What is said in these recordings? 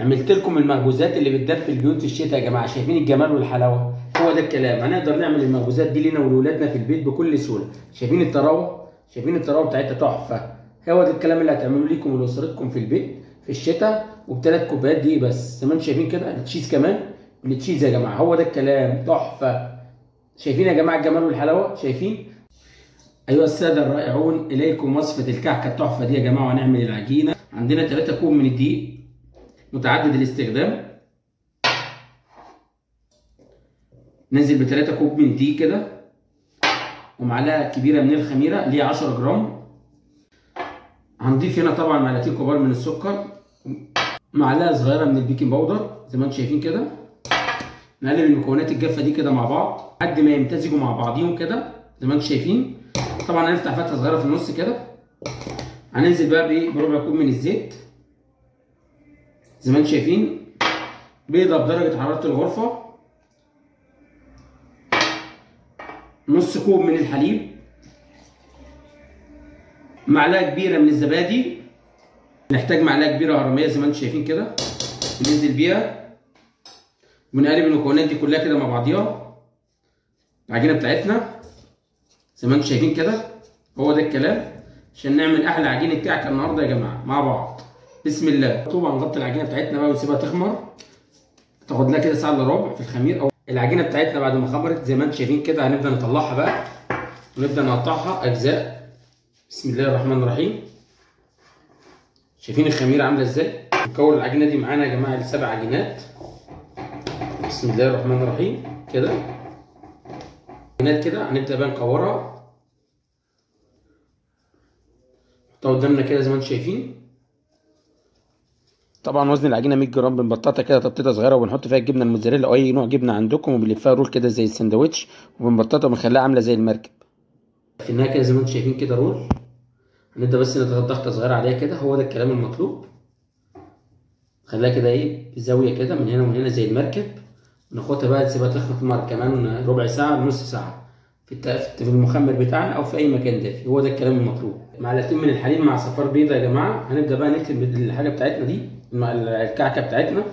عملت لكم المخبوزات اللي بتدب في البيوت في الشتاء يا جماعه. شايفين الجمال والحلاوه؟ هو ده الكلام. هنقدر نعمل المخبوزات دي لينا ولولادنا في البيت بكل سهوله. شايفين الطراوه؟ شايفين الطراوه بتاعتها تحفه. هو ده الكلام اللي هتعملوه ليكم ولاسرتكم في البيت في الشتاء، وب3 كوبايات دي بس. زي ما انتم شايفين كده التشيز كمان، التشيز يا جماعه هو ده الكلام تحفه. شايفين يا جماعه الجمال والحلاوه؟ شايفين؟ ايها الساده الرائعون، اليكم وصفه الكعكه التحفه دي يا جماعه. وهنعمل العجينه. عندنا 3 كوب من الدقيق متعدد الاستخدام، ننزل ب3 كوب من الدقيق كده، ومعلقه كبيره من الخميره اللي هي 10 جرام. هنضيف هنا طبعا معلقتين كبار من السكر، معلقه صغيره من البيكنج باودر زي ما انتم شايفين كده. نقلب المكونات الجافه دي كده مع بعض لحد ما يمتزجوا مع بعضيهم كده زي ما انتم شايفين. طبعا هنفتح فتحه صغيره في النص كده. هننزل بقى بربع كوب من الزيت زي ما انتم شايفين. بيضه بدرجه حراره الغرفه، نص كوب من الحليب، معلقه كبيره من الزبادي. نحتاج معلقه كبيره هرميه زي ما انتم شايفين كده، بننزل بيها ونقلب المكونات دي كلها كده مع بعضيها. العجينه بتاعتنا زي ما انتم شايفين كده، هو ده الكلام عشان نعمل احلى عجينه كعكه النهارده يا جماعه مع بعض. بسم الله. طبعا نغطي العجينه بتاعتنا بقى ونسيبها تخمر، تاخد لها كده ساعه الا ربع في الخمير. او العجينه بتاعتنا بعد ما خمرت زي ما انتم شايفين كده، هنبدا نطلعها بقى ونبدا نقطعها اجزاء. بسم الله الرحمن الرحيم. شايفين الخميره عامله ازاي؟ نكون العجينه دي معانا يا جماعه ل7 عجينات. بسم الله الرحمن الرحيم كده. عجينات كده هنبدا بقى نكورها، نحطها قدامنا كده زي ما انتم شايفين. طبعا وزن العجينه 100 جرام. بنبططها كده تبطيطه صغيره، وبنحط فيها الجبنه الموتزاريلا او اي نوع جبنه عندكم، وبنلفها رول كده زي الساندوتش، وبنبططها وبنخليها عامله زي المركب. لفيناها كده زي ما انتم شايفين كده رول. هنبدا بس نضغط ضغطه صغيره عليها كده، هو ده الكلام المطلوب. خليها كده ايه بزاويه كده من هنا ومن هنا زي المركب. وناخدها بقى نسيبها تخمر كمان ربع ساعه لنص ساعه في المخمر بتاعنا او في اي مكان دافي. هو ده الكلام المطلوب. معلقتين من الحليب مع صفار بيضه يا جماعه. هنبدا بقى نكتب الحاجه بتاعتنا دي مع الكعكه بتاعتنا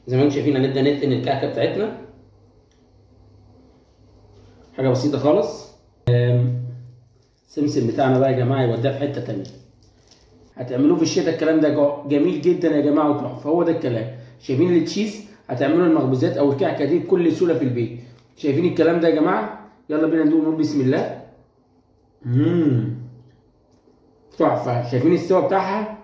زي ما انتم شايفين. هنبدا نتقن الكعكه بتاعتنا، حاجه بسيطه خالص. السمسم بتاعنا بقى يا جماعه يوديها في حته تانيه. هتعملوه في الشتاء الكلام ده جميل جدا يا جماعه وتحفه. هو ده الكلام. شايفين التشيز؟ هتعملوا المخبوزات او الكعكه دي بكل سهوله في البيت. شايفين الكلام ده يا جماعه؟ يلا بينا ندوق نقول بسم الله. تحفه. شايفين السوا بتاعها؟